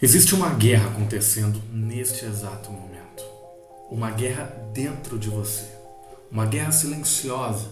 Existe uma guerra acontecendo neste exato momento. Uma guerra dentro de você. Uma guerra silenciosa,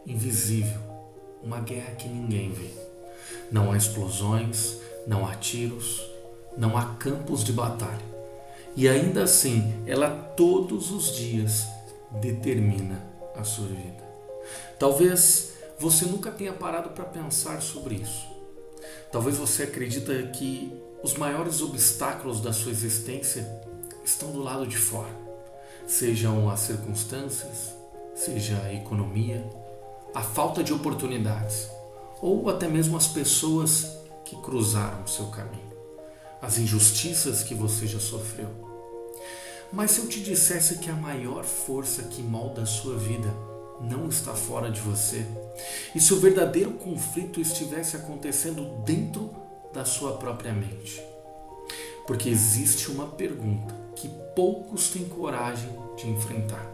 invisível. Uma guerra que ninguém vê. Não há explosões, não há tiros, não há campos de batalha. E ainda assim, ela todos os dias determina a sua vida. Talvez você nunca tenha parado para pensar sobre isso. Talvez você acredita que os maiores obstáculos da sua existência estão do lado de fora. Sejam as circunstâncias, seja a economia, a falta de oportunidades, ou até mesmo as pessoas que cruzaram o seu caminho, as injustiças que você já sofreu. Mas se eu te dissesse que a maior força que molda a sua vida não está fora de você, e se o verdadeiro conflito estivesse acontecendo dentro da sua própria mente? Porque existe uma pergunta que poucos têm coragem de enfrentar.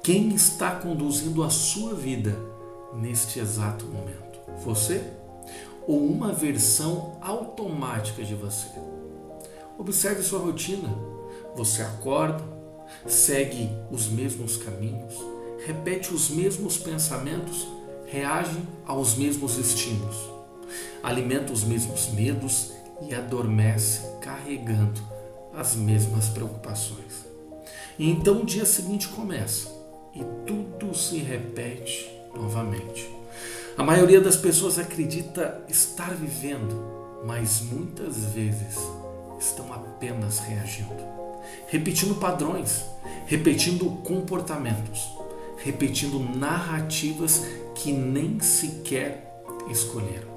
Quem está conduzindo a sua vida neste exato momento? Você? Ou uma versão automática de você? Observe sua rotina. Você acorda, segue os mesmos caminhos, repete os mesmos pensamentos, reage aos mesmos estímulos, alimenta os mesmos medos e adormece carregando as mesmas preocupações. E então o dia seguinte começa e tudo se repete novamente. A maioria das pessoas acredita estar vivendo, mas muitas vezes estão apenas reagindo, repetindo padrões, repetindo comportamentos, repetindo narrativas que nem sequer escolheram.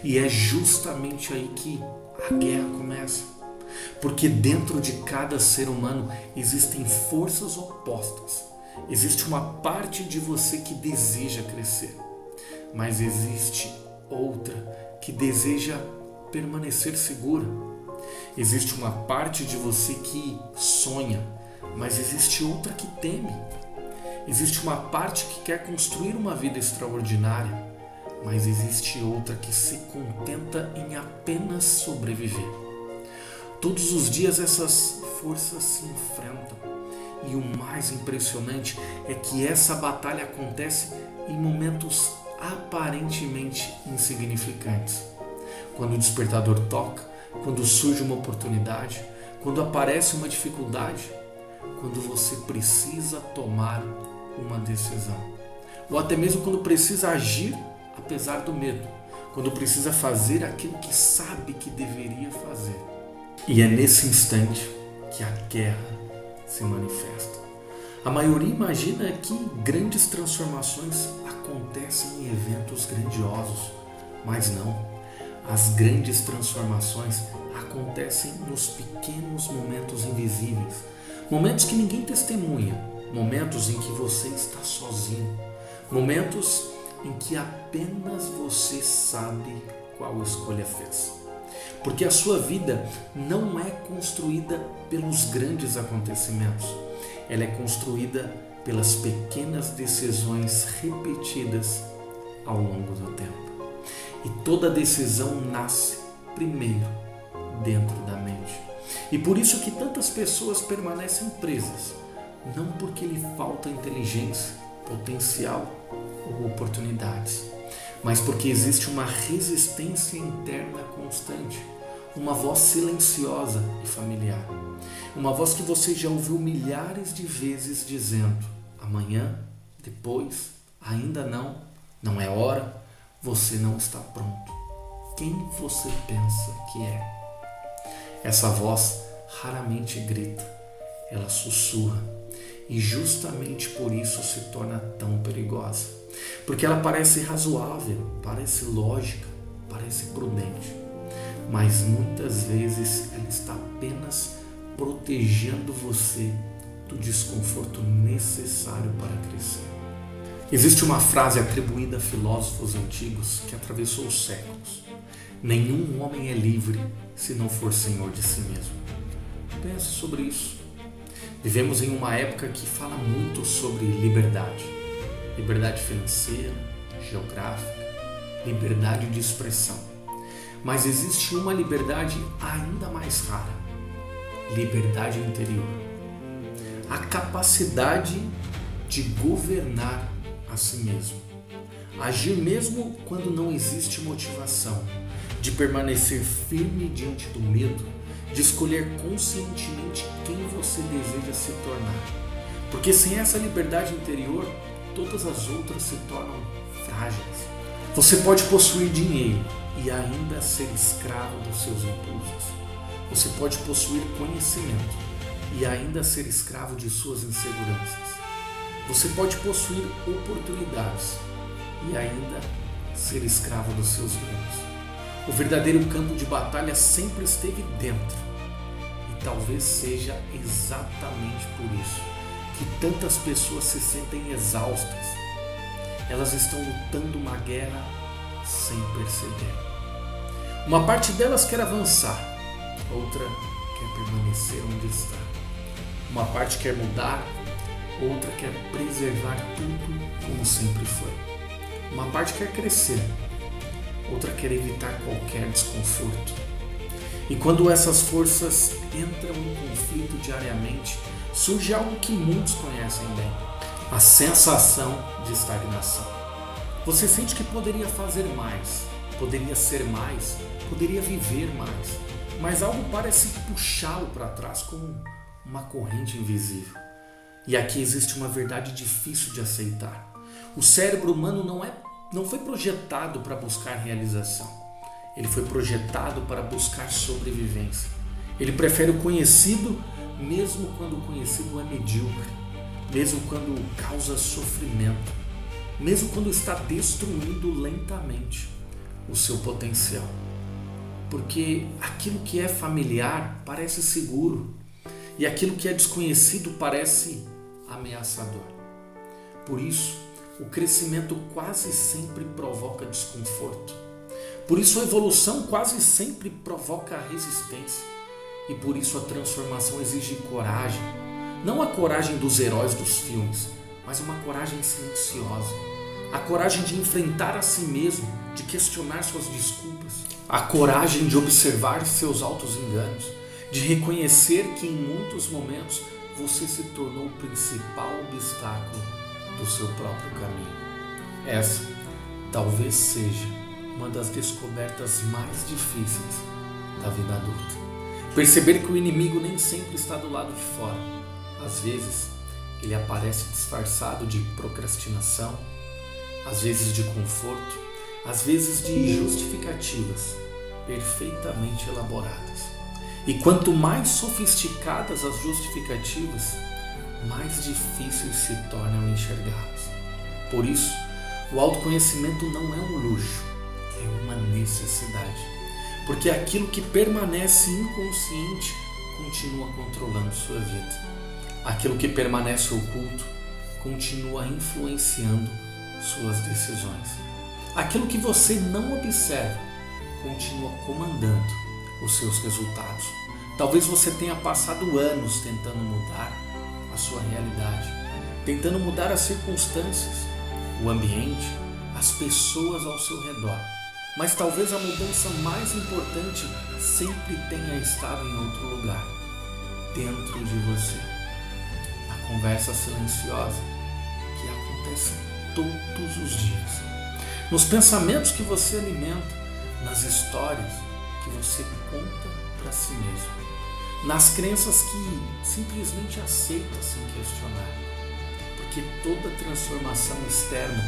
E é justamente aí que a guerra começa. Porque dentro de cada ser humano existem forças opostas. Existe uma parte de você que deseja crescer, mas existe outra que deseja permanecer segura. Existe uma parte de você que sonha, mas existe outra que teme. Existe uma parte que quer construir uma vida extraordinária, mas existe outra que se contenta em apenas sobreviver. Todos os dias essas forças se enfrentam e o mais impressionante é que essa batalha acontece em momentos aparentemente insignificantes. Quando o despertador toca, quando surge uma oportunidade, quando aparece uma dificuldade, quando você precisa tomar uma decisão, ou até mesmo quando precisa agir apesar do medo, quando precisa fazer aquilo que sabe que deveria fazer. E é nesse instante que a guerra se manifesta. A maioria imagina que grandes transformações acontecem em eventos grandiosos, mas não. As grandes transformações acontecem nos pequenos momentos invisíveis, momentos que ninguém testemunha, momentos em que você está sozinho, momentos em que apenas você sabe qual escolha fez. Porque a sua vida não é construída pelos grandes acontecimentos, ela é construída pelas pequenas decisões repetidas ao longo do tempo. E toda decisão nasce primeiro dentro da mente. E por isso que tantas pessoas permanecem presas, não porque lhe falta inteligência, potencial ou oportunidades, mas porque existe uma resistência interna constante, uma voz silenciosa e familiar, uma voz que você já ouviu milhares de vezes dizendo: amanhã, depois, ainda não, não é hora, você não está pronto. Quem você pensa que é? Essa voz raramente grita, ela sussurra, e justamente por isso se torna tão perigosa. Porque ela parece razoável, parece lógica, parece prudente, mas muitas vezes ela está apenas protegendo você do desconforto necessário para crescer. Existe uma frase atribuída a filósofos antigos que atravessou os séculos: nenhum homem é livre se não for senhor de si mesmo. Pense sobre isso. Vivemos em uma época que fala muito sobre liberdade. Liberdade financeira, geográfica, liberdade de expressão. Mas existe uma liberdade ainda mais rara: liberdade interior. A capacidade de governar a si mesmo. Agir mesmo quando não existe motivação, de permanecer firme diante do medo, de escolher conscientemente quem você deseja se tornar. Porque sem essa liberdade interior, todas as outras se tornam frágeis. Você pode possuir dinheiro e ainda ser escravo dos seus impulsos. Você pode possuir conhecimento e ainda ser escravo de suas inseguranças. Você pode possuir oportunidades e ainda ser escravo dos seus medos. O verdadeiro campo de batalha sempre esteve dentro. E talvez seja exatamente por isso que tantas pessoas se sentem exaustas. Elas estão lutando uma guerra sem perceber. Uma parte delas quer avançar, outra quer permanecer onde está. Uma parte quer mudar, outra quer preservar tudo como sempre foi. Uma parte quer crescer, outra quer evitar qualquer desconforto. E quando essas forças entram em conflito diariamente, surge algo que muitos conhecem bem: a sensação de estagnação. Você sente que poderia fazer mais, poderia ser mais, poderia viver mais, mas algo parece puxá-lo para trás como uma corrente invisível. E aqui existe uma verdade difícil de aceitar. O cérebro humano não foi projetado para buscar realização. Ele foi projetado para buscar sobrevivência. Ele prefere o conhecido, mesmo quando o conhecido é medíocre, mesmo quando causa sofrimento, mesmo quando está destruindo lentamente o seu potencial. Porque aquilo que é familiar parece seguro e aquilo que é desconhecido parece ameaçador. Por isso, o crescimento quase sempre provoca desconforto. Por isso a evolução quase sempre provoca resistência. E por isso a transformação exige coragem. Não a coragem dos heróis dos filmes, mas uma coragem silenciosa. A coragem de enfrentar a si mesmo, de questionar suas desculpas. A coragem de observar seus altos enganos, de reconhecer que em muitos momentos você se tornou o principal obstáculo do seu próprio caminho. Essa talvez seja uma das descobertas mais difíceis da vida adulta. Perceber que o inimigo nem sempre está do lado de fora. Às vezes, ele aparece disfarçado de procrastinação, às vezes de conforto, às vezes de justificativas perfeitamente elaboradas. E quanto mais sofisticadas as justificativas, mais difíceis se tornam enxergá-las. Por isso, o autoconhecimento não é um luxo, é uma necessidade. Porque aquilo que permanece inconsciente continua controlando sua vida. Aquilo que permanece oculto continua influenciando suas decisões. Aquilo que você não observa continua comandando os seus resultados. Talvez você tenha passado anos tentando mudar a sua realidade, tentando mudar as circunstâncias, o ambiente, as pessoas ao seu redor. Mas talvez a mudança mais importante sempre tenha estado em outro lugar, dentro de você. Na conversa silenciosa que acontece todos os dias. Nos pensamentos que você alimenta, nas histórias que você conta para si mesmo. Nas crenças que simplesmente aceita sem questionar. Porque toda transformação externa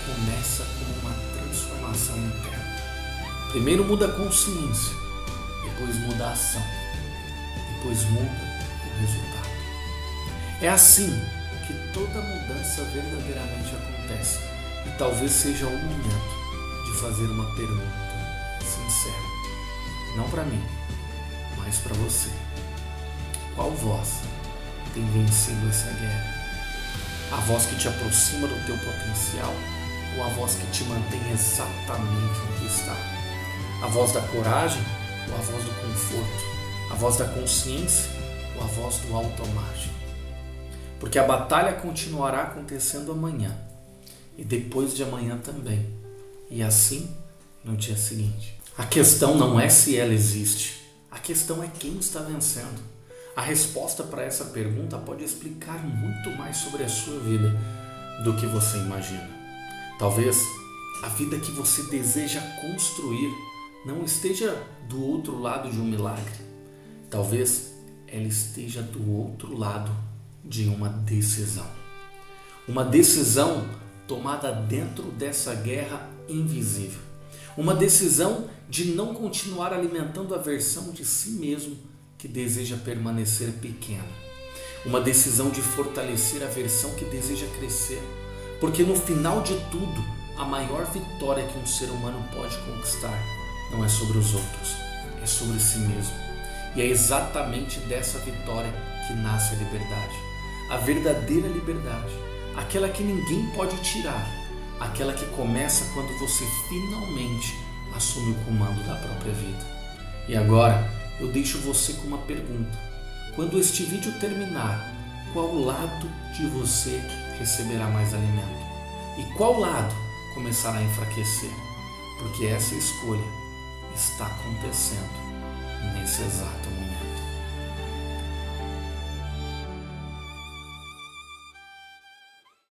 começa como uma transformação interna. Primeiro muda a consciência, depois muda a ação, depois muda o resultado. É assim que toda mudança verdadeiramente acontece. E talvez seja o momento de fazer uma pergunta sincera. Não para mim, mas para você. Qual voz tem vencido essa guerra? A voz que te aproxima do teu potencial ou a voz que te mantém exatamente onde está? A voz da coragem ou a voz do conforto? A voz da consciência ou a voz do automático? Porque a batalha continuará acontecendo amanhã e depois de amanhã também, e assim no dia seguinte. A questão não é se ela existe, a questão é quem está vencendo. A resposta para essa pergunta pode explicar muito mais sobre a sua vida do que você imagina. Talvez a vida que você deseja construir não esteja do outro lado de um milagre. Talvez ela esteja do outro lado de uma decisão. Uma decisão tomada dentro dessa guerra invisível. Uma decisão de não continuar alimentando a versão de si mesmo que deseja permanecer pequena. Uma decisão de fortalecer a versão que deseja crescer. Porque no final de tudo, a maior vitória que um ser humano pode conquistar não é sobre os outros, é sobre si mesmo. E é exatamente dessa vitória que nasce a liberdade. A verdadeira liberdade, aquela que ninguém pode tirar, aquela que começa quando você finalmente assume o comando da própria vida. E agora eu deixo você com uma pergunta. Quando este vídeo terminar, qual lado de você receberá mais alimento? E qual lado começará a enfraquecer? Porque essa escolha está acontecendo nesse exato momento.